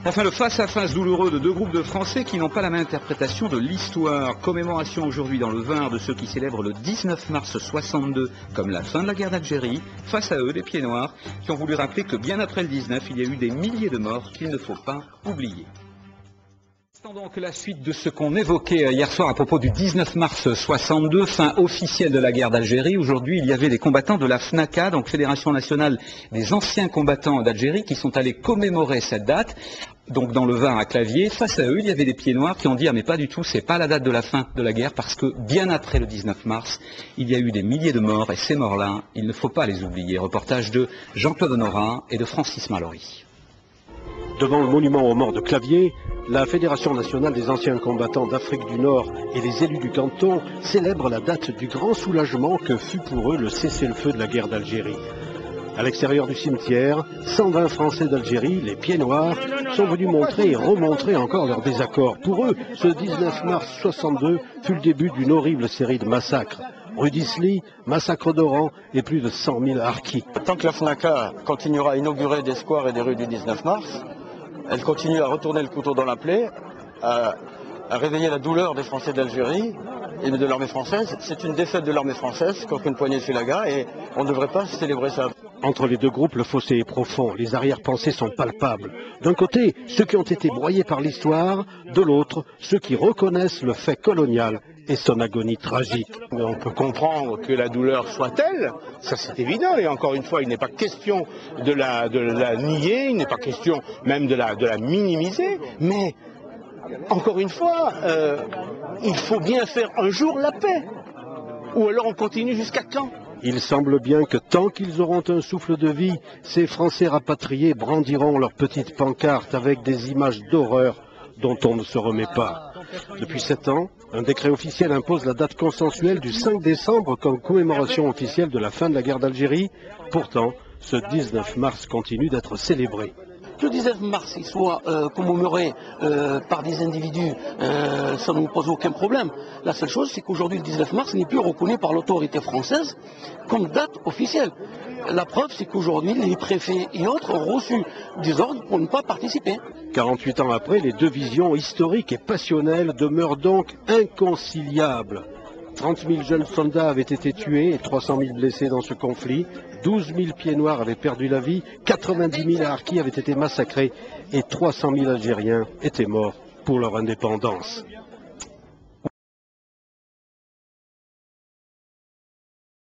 Enfin, le face-à-face douloureux de deux groupes de Français qui n'ont pas la même interprétation de l'histoire. Commémoration aujourd'hui dans le Var de ceux qui célèbrent le 19 mars 62 comme la fin de la guerre d'Algérie. Face à eux, les pieds noirs, qui ont voulu rappeler que bien après le 19, il y a eu des milliers de morts qu'il ne faut pas oublier. Donc la suite de ce qu'on évoquait hier soir à propos du 19 mars 62, fin officielle de la guerre d'Algérie. Aujourd'hui, il y avait des combattants de la FNACA, donc Fédération nationale des anciens combattants d'Algérie, qui sont allés commémorer cette date. Donc dans le Var à Clavier, face à eux, il y avait des pieds noirs qui ont dit « Ah mais pas du tout, c'est pas la date de la fin de la guerre parce que bien après le 19 mars, il y a eu des milliers de morts et ces morts-là, il ne faut pas les oublier. » Reportage de Jean-Claude Honorat et de Francis Mallory. Devant le monument aux morts de Clavier, la Fédération nationale des anciens combattants d'Afrique du Nord et les élus du canton célèbrent la date du grand soulagement que fut pour eux le cessez-le-feu de la guerre d'Algérie. À l'extérieur du cimetière, 120 Français d'Algérie, les pieds noirs, sont venus montrer et remontrer encore leur désaccord. Pour eux, ce 19 mars 62 fut le début d'une horrible série de massacres. Rue d'Isly, massacre d'Oran et plus de 100 000 harkis. Tant que la FNACA continuera à inaugurer des squares et des rues du 19 mars, elle continue à retourner le couteau dans la plaie, à réveiller la douleur des Français d'Algérie et de l'armée française. C'est une défaite de l'armée française contre une poignée de Félaga et on ne devrait pas célébrer ça. Entre les deux groupes, le fossé est profond, les arrière-pensées sont palpables. D'un côté, ceux qui ont été broyés par l'histoire, de l'autre, ceux qui reconnaissent le fait colonial et son agonie tragique. On peut comprendre que la douleur soit telle, ça c'est évident, et encore une fois, il n'est pas question de la nier, il n'est pas question même de la minimiser, mais encore une fois, il faut bien faire un jour la paix, ou alors on continue jusqu'à quand ? Il semble bien que tant qu'ils auront un souffle de vie, ces Français rapatriés brandiront leurs petites pancartes avec des images d'horreur dont on ne se remet pas. Depuis 7 ans, un décret officiel impose la date consensuelle du 5 décembre comme commémoration officielle de la fin de la guerre d'Algérie. Pourtant, ce 19 mars continue d'être célébré. Que le 19 mars il soit commémoré par des individus, ça ne nous pose aucun problème. La seule chose, c'est qu'aujourd'hui, le 19 mars n'est plus reconnu par l'autorité française comme date officielle. La preuve, c'est qu'aujourd'hui, les préfets et autres ont reçu des ordres pour ne pas participer. 48 ans après, les deux visions historiques et passionnelles demeurent donc inconciliables. 30 000 jeunes soldats avaient été tués et 300 000 blessés dans ce conflit. 12 000 pieds noirs avaient perdu la vie, 90 000 harkis avaient été massacrés et 300 000 Algériens étaient morts pour leur indépendance.